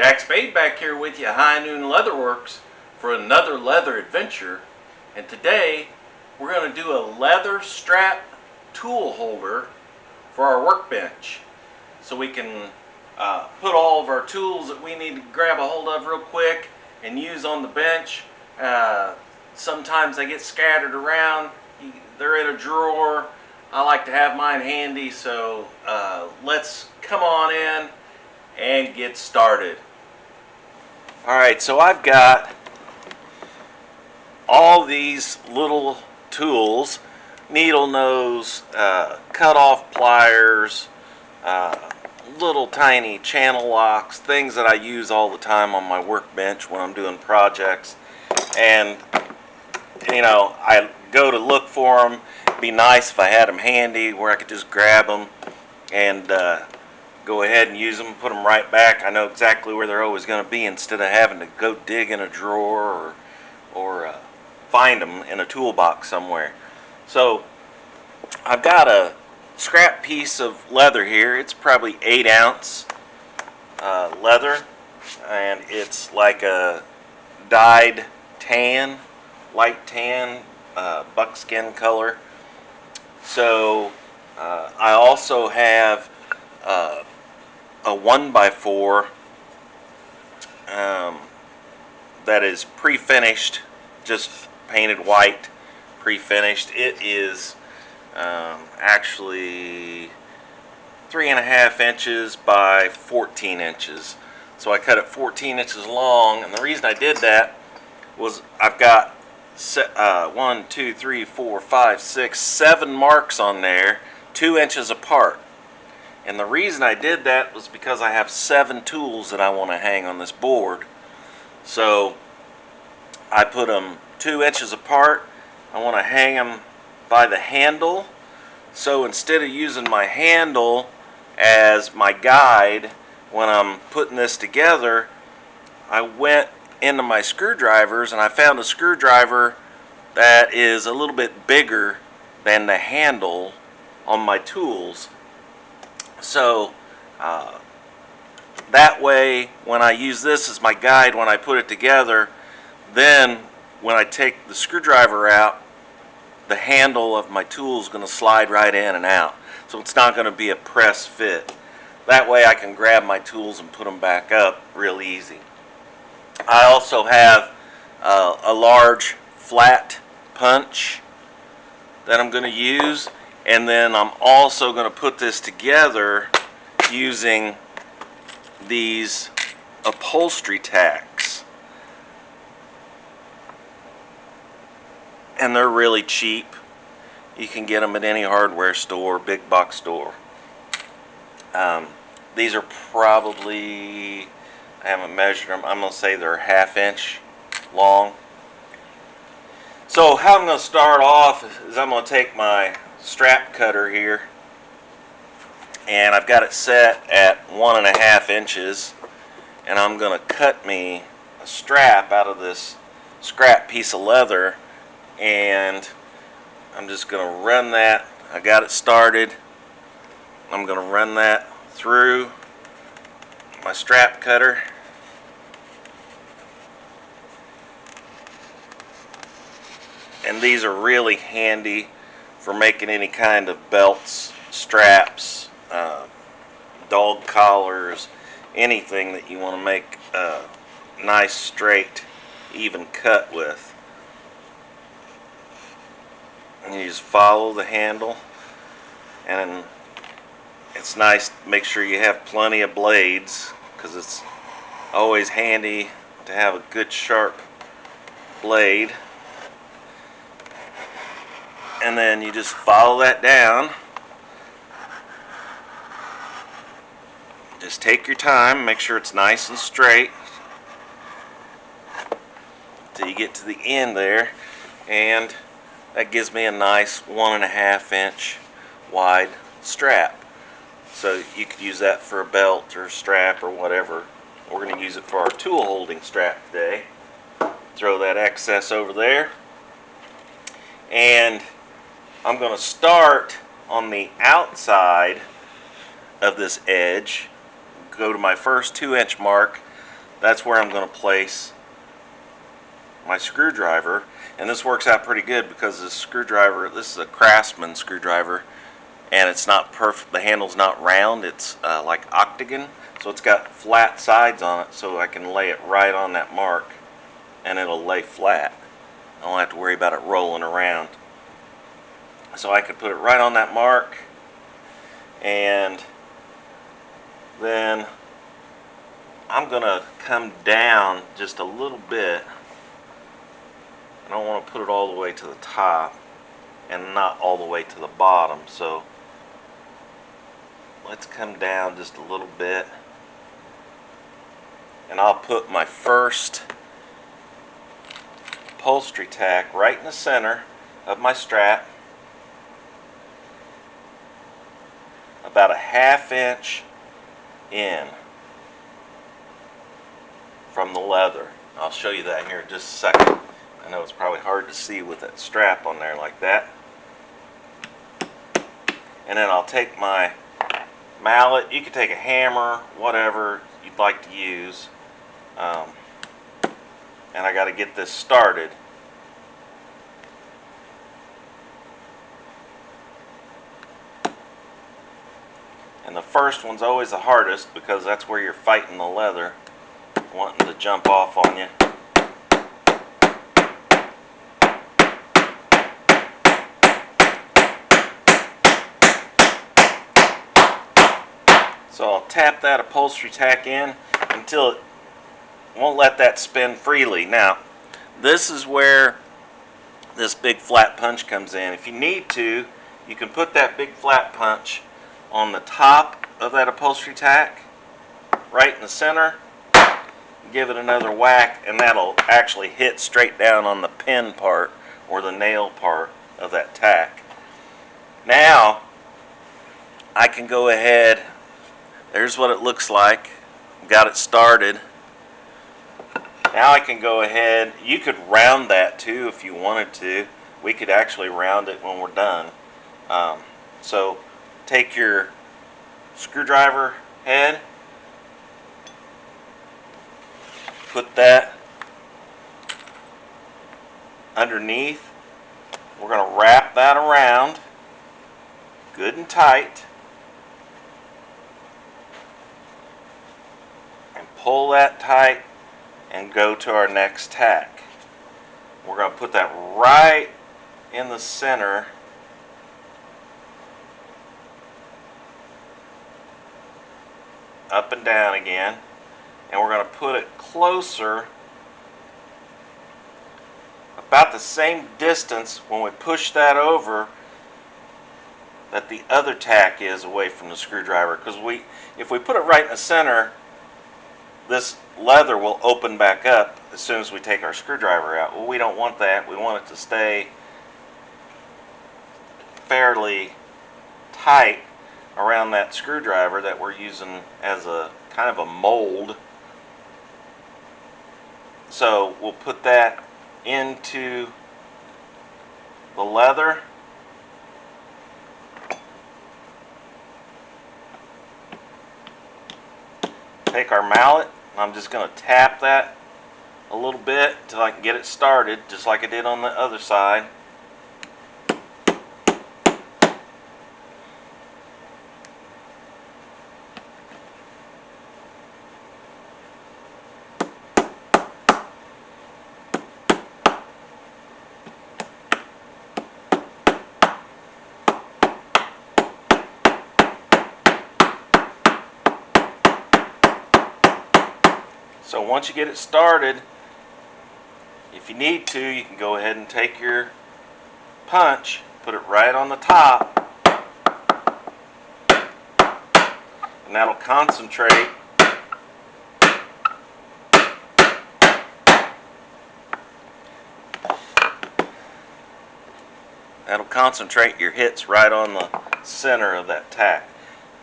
Jack Spade back here with you, High Noon Leatherworks, for another leather adventure. And today we're going to do a leather strap tool holder for our workbench, so we can put all of our tools that we need to grab a hold of real quick and use on the bench. Sometimes they get scattered around. They're in a drawer. I like to have mine handy, so let's come on in and get started. Alright, so I've got all these little tools: needle nose, cut off pliers, little tiny channel locks, things that I use all the time on my workbench when I'm doing projects. And you know, I go to look for them. It'd be nice if I had them handy where I could just grab them and go ahead and use them, put them right back. I know exactly where they're always going to be, instead of having to go dig in a drawer or find them in a toolbox somewhere. So I've got a scrap piece of leather here. It's probably 8-ounce leather, and it's like a dyed tan, light tan, buckskin color. So I also have a 1x4 that is pre-finished, just painted white, pre-finished. It is actually 3.5 inches by 14 inches. So I cut it 14 inches long, and the reason I did that was I've got 1, 2, 3, 4, 5, 6, 7 marks on there, 2 inches apart. And the reason I did that was because I have 7 tools that I want to hang on this board. So I put them 2 inches apart. I want to hang them by the handle. So instead of using my handle as my guide when I'm putting this together, I went into my screwdrivers and I found a screwdriver that is a little bit bigger than the handle on my tools. So that way, when I use this as my guide when I put it together, then when I take the screwdriver out, the handle of my tool is going to slide right in and out. So it's not going to be a press fit. That way I can grab my tools and put them back up real easy. I also have a large flat punch that I'm going to use, and then I'm also going to put this together using these upholstery tacks. And they're really cheap. You can get them at any hardware store, big box store. These are probably, I haven't measured them, I'm going to say they're 1/2 inch long. So how I'm going to start off is I'm going to take my strap cutter here, and I've got it set at 1.5 inches, and I'm going to cut me a strap out of this scrap piece of leather, and I'm just going to run that. I got it started. I'm going to run that through my strap cutter. And these are really handy for making any kind of belts, straps, dog collars, anything that you want to make a nice, straight, even cut with. And you just follow the handle, and it's nice to make sure you have plenty of blades, because it's always handy to have a good sharp blade. And then you just follow that down. Just take your time, make sure it's nice and straight till you get to the end there, and that gives me a nice 1.5 inch wide strap. So you could use that for a belt or a strap or whatever. We're going to use it for our tool holding strap today. Throw that excess over there, and I'm going to start on the outside of this edge, go to my first 2-inch mark. that's where I'm going to place my screwdriver. And this works out pretty good because this screwdriver, this is a Craftsman screwdriver, and it's not perfect. The handle's not round, it's like octagon, so it's got flat sides on it, so I can lay it right on that mark and it'll lay flat. I don't have to worry about it rolling around. So I could put it right on that mark, and then I'm gonna come down just a little bit. I don't want to put it all the way to the top and not all the way to the bottom, so let's come down just a little bit, and I'll put my first upholstery tack right in the center of my strap, about a 1/2 inch in from the leather. I'll show you that here in just a second. I know it's probably hard to see with that strap on there like that. And then I'll take my mallet. You can take a hammer, whatever you'd like to use. And I got to get this started. And the first one's always the hardest because that's where you're fighting the leather, wanting to jump off on you. So I'll tap that upholstery tack in until it won't let that spin freely. Now, this is where this big flat punch comes in. If you need to, you can put that big flat punch on the top of that upholstery tack, right in the center, give it another whack, and that'll actually hit straight down on the pin part or the nail part of that tack. Now, I can go ahead. There's what it looks like. Got it started. Now I can go ahead. You could round that too if you wanted to. We could actually round it when we're done. So take your screwdriver head, put that underneath. We're going to wrap that around good and tight. Pull that tight and go to our next tack. We're going to put that right in the center up and down again, and we're going to put it closer, about the same distance when we push that over that the other tack is away from the screwdriver, because if we put it right in the center, this leather will open back up as soon as we take our screwdriver out. Well, we don't want that. We want it to stay fairly tight around that screwdriver that we're using as a kind of a mold. So we'll put that into the leather. Take our mallet. I'm just going to tap that a little bit until I can get it started, just like I did on the other side. So once you get it started, if you need to, you can go ahead and take your punch, put it right on the top, and that'll concentrate your hits right on the center of that tack.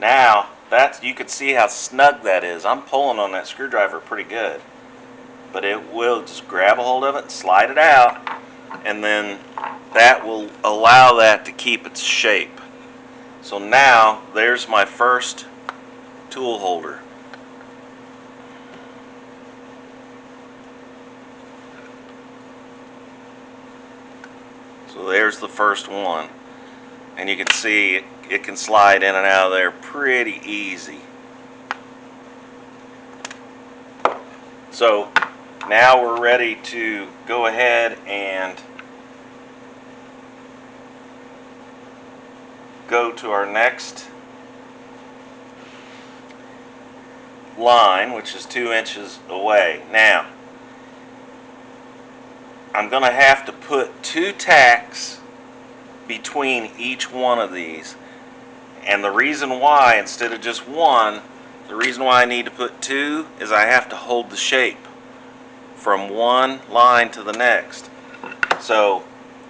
Now, you can see how snug that is. I'm pulling on that screwdriver pretty good, but it will just grab a hold of it and slide it out, and then that will allow that to keep its shape. So now there's my first tool holder. So there's the first one. And you can see it can slide in and out of there pretty easy. So now we're ready to go ahead and go to our next line, which is 2 inches away. Now, I'm going to have to put 2 tacks between each one of these. And the reason why, instead of just one, the reason why I need to put 2 is I have to hold the shape from one line to the next. So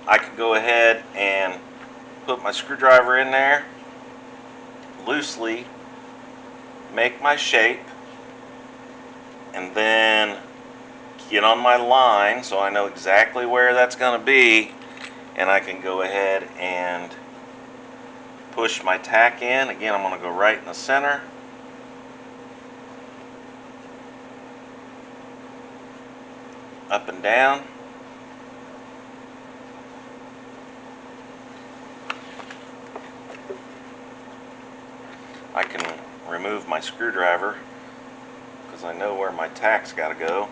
I can go ahead and put my screwdriver in there, loosely make my shape, and then get on my line so I know exactly where that's going to be, and I can go ahead and push my tack in. Again, I'm going to go right in the center. Up and down. I can remove my screwdriver because I know where my tack's got to go.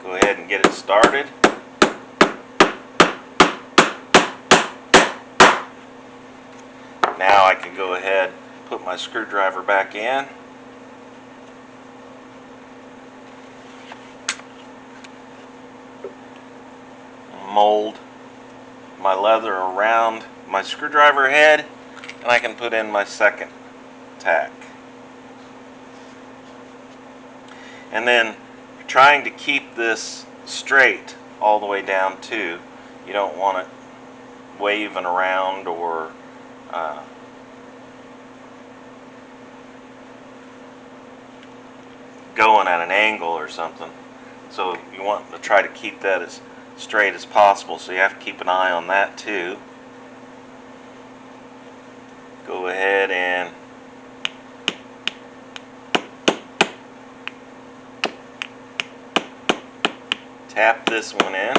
Go ahead and get it started. Now I can go ahead, put my screwdriver back in. Mold my leather around my screwdriver head, and I can put in my second tack. And then trying to keep this straight all the way down too. You don't want it waving around or going at an angle or something. So you want to try to keep that as straight as possible, so you have to keep an eye on that too. Go ahead and tap this one in,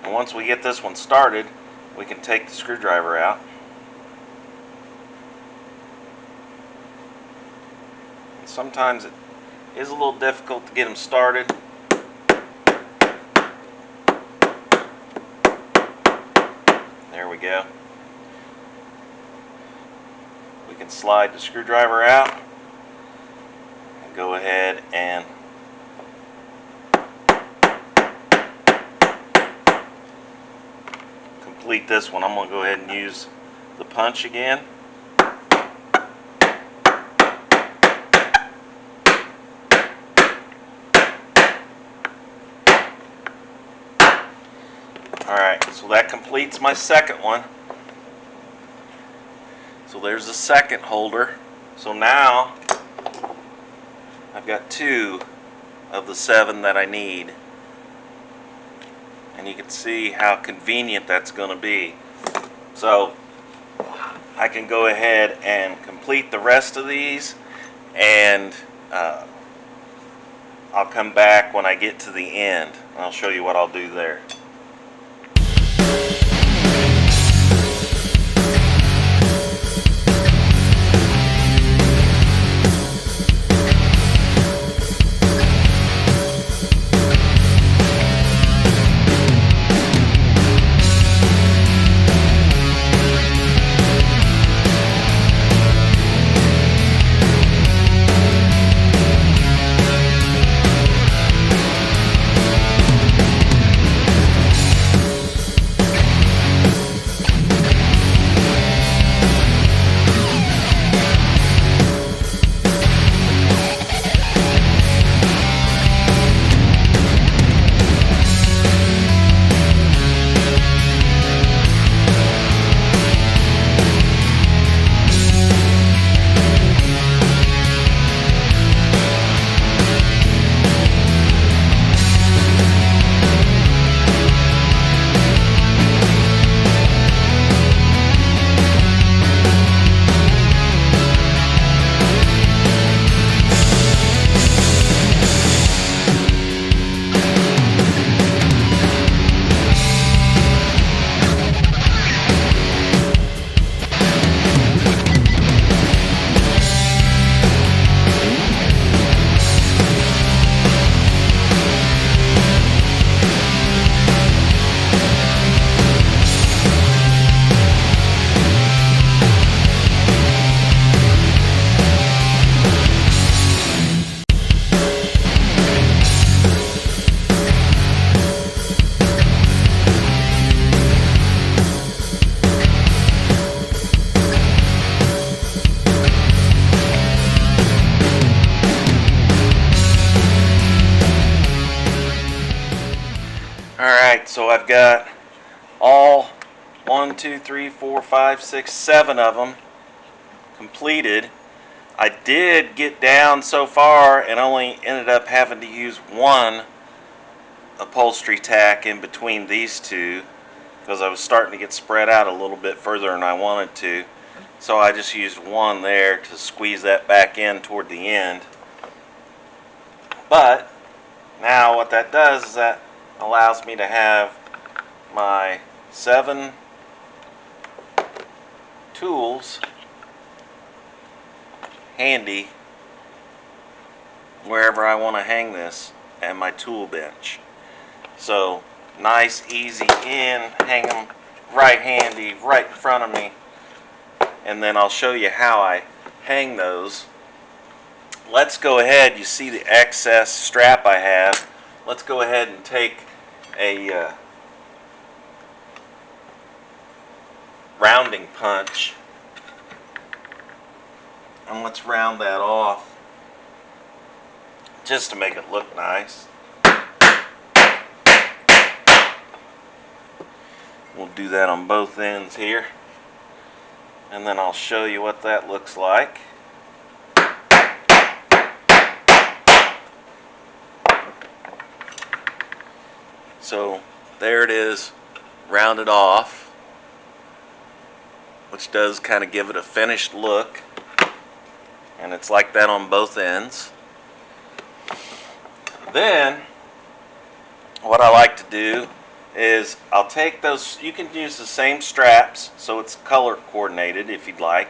and once we get this one started, we can take the screwdriver out. And sometimes it is a little difficult to get them started. There we go. We can slide the screwdriver out and go ahead and complete this one. I'm going to go ahead and use the punch again. Alright, so that completes my second one. So there's the second holder. So now I've got 2 of the 7 that I need. And you can see how convenient that's going to be. So I can go ahead and complete the rest of these, and I'll come back when I get to the end. I'll show you what I'll do there. So I've got all 1, 2, 3, 4, 5, 6, 7 of them completed. I did get down so far and only ended up having to use one upholstery tack in between these two because I was starting to get spread out a little bit further than I wanted to. So I just used one there to squeeze that back in toward the end. But now what that does is that allows me to have my 7 tools handy wherever I want to hang this and my tool bench. So nice, easy in, hang them right handy, right in front of me. And then I'll show you how I hang those. Let's go ahead, you see the excess strap I have. Let's go ahead and take a rounding punch and let's round that off just to make it look nice. We'll do that on both ends here, and then I'll show you what that looks like. So there it is, rounded off, which does kind of give it a finished look, and it's like that on both ends. Then what I like to do is I'll take those, you can use the same straps so it's color coordinated if you'd like.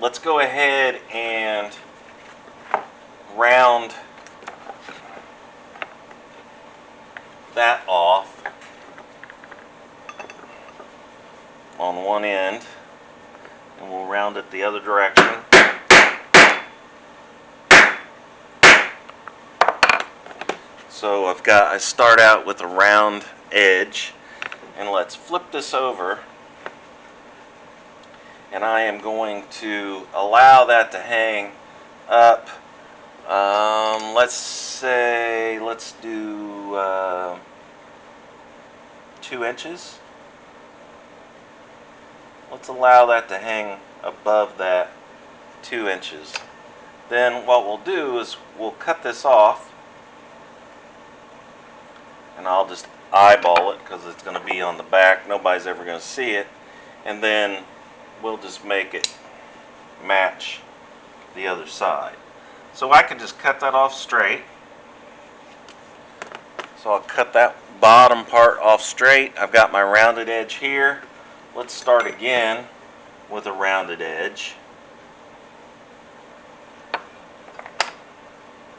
Let's go ahead and round that off on one end, and we'll round it the other direction. So I start out with a round edge, and let's flip this over, and I am going to allow that to hang up. Let's do 2 inches. Let's allow that to hang above that 2 inches. Then what we'll do is we'll cut this off, and I'll just eyeball it because it's going to be on the back. Nobody's ever going to see it. And then we'll just make it match the other side. So I can just cut that off straight. So I'll cut that bottom part off straight. I've got my rounded edge here. Let's start again with a rounded edge.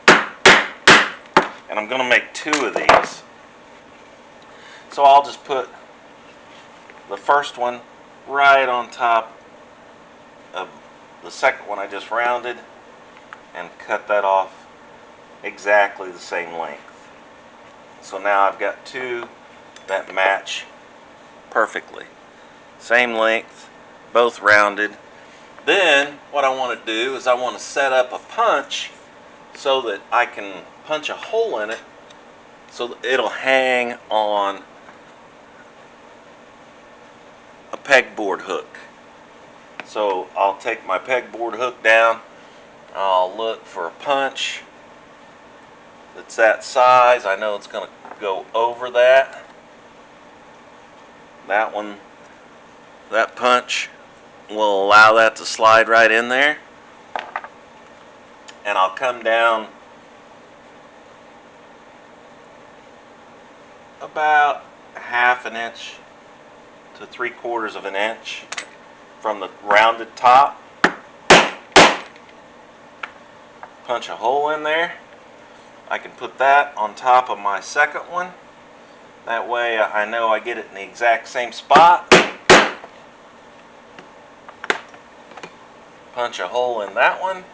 And I'm going to make 2 of these. So I'll just put the first one right on top of the second one I just rounded and cut that off exactly the same length. So now I've got 2 that match perfectly. Same length, both rounded. Then what I want to do is I want to set up a punch so that I can punch a hole in it so that it'll hang on a pegboard hook. So I'll take my pegboard hook down, I'll look for a punch that's that size. I know it's going to go over that. That one, that punch will allow that to slide right in there. And I'll come down about 1/2 inch to 3/4 of an inch from the rounded top. Punch a hole in there. I can put that on top of my second one. That way I know I get it in the exact same spot. Punch a hole in that one.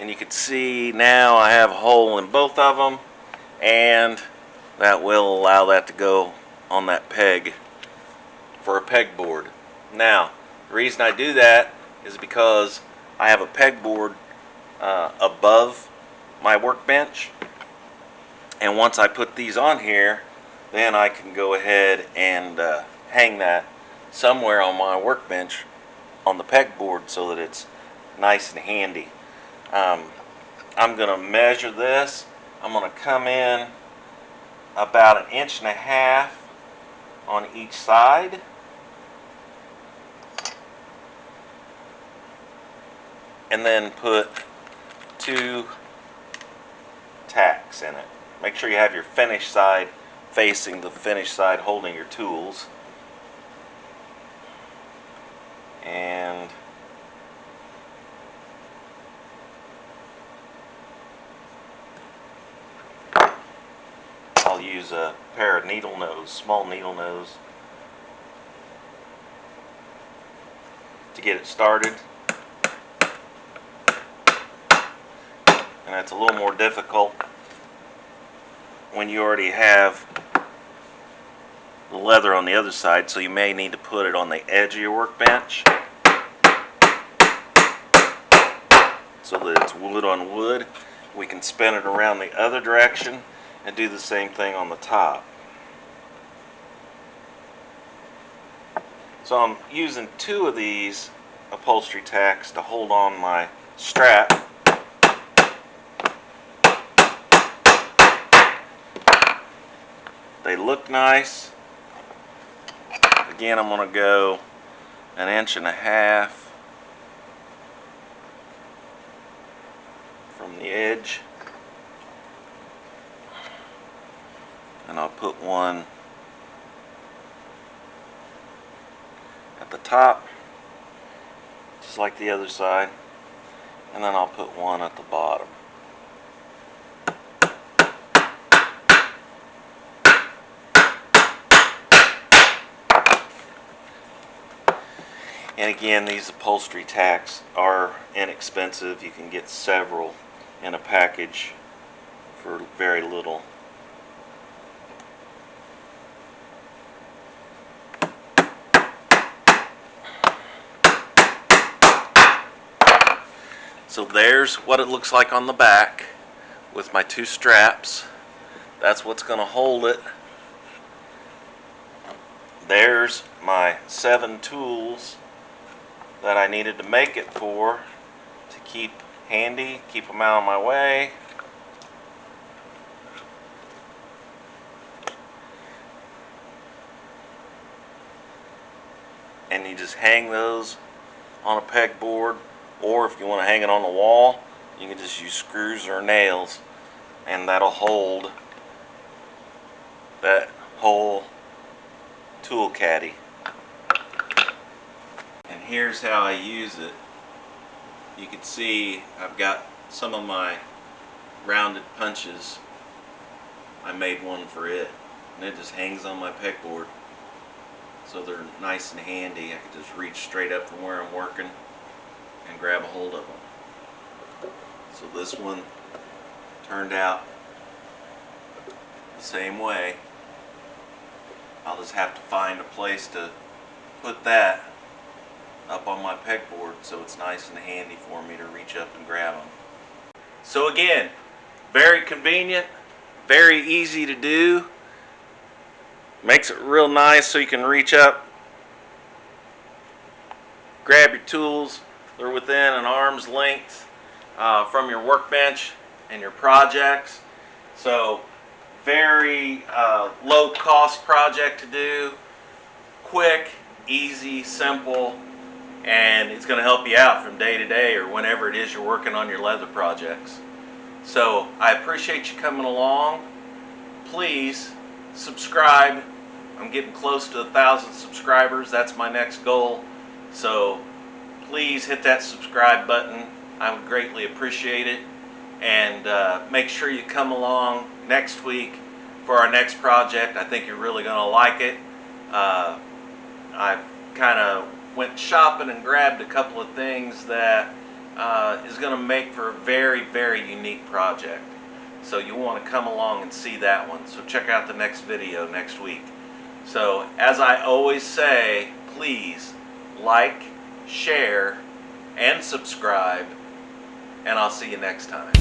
And you can see now I have a hole in both of them, and that will allow that to go on that peg for a pegboard. Now, the reason I do that is because I have a pegboard above my workbench, and once I put these on here, then I can go ahead and hang that somewhere on my workbench on the pegboard so that it's nice and handy. I'm going to measure this. I'm going to come in about 1.5 inches on each side. And then put 2 tacks in it. Make sure you have your finished side facing the finished side holding your tools. And I'll use a pair of needle nose, small needle nose, to get it started. And that's a little more difficult when you already have the leather on the other side, so you may need to put it on the edge of your workbench so that it's wood on wood. We can spin it around the other direction and do the same thing on the top. So I'm using 2 of these upholstery tacks to hold on my strap. They look nice. Again, I'm going to go 1.5 inches from the edge, and I'll put one at the top just like the other side, and then I'll put one at the bottom. And again, these upholstery tacks are inexpensive. You can get several in a package for very little. So there's what it looks like on the back with my 2 straps. That's what's going to hold it. There's my 7 tools that I needed to make it for, to keep handy, keep them out of my way. And you just hang those on a pegboard, or if you want to hang it on the wall, you can just use screws or nails, and that'll hold that whole tool caddy. And here's how I use it. You can see I've got some of my rounded punches. I made one for it, and it just hangs on my pegboard, so they're nice and handy. I can just reach straight up from where I'm working and grab a hold of them. So this one turned out the same way. I'll just have to find a place to put that up on my pegboard so it's nice and handy for me to reach up and grab them. So again, very convenient, very easy to do. Makes it real nice so you can reach up, grab your tools. They're within an arm's length from your workbench and your projects. So very low cost project to do. Quick, easy, simple, and it's going to help you out from day to day or whenever it is you're working on your leather projects. So I appreciate you coming along. Please subscribe. I'm getting close to 1,000 subscribers. That's my next goal. So please hit that subscribe button. I would greatly appreciate it. And make sure you come along next week for our next project. I think you're really going to like it. I kind of went shopping and grabbed a couple of things that is going to make for a very, very unique project. So you want to come along and see that one. So check out the next video next week. So as I always say, please like, share, and subscribe, and I'll see you next time.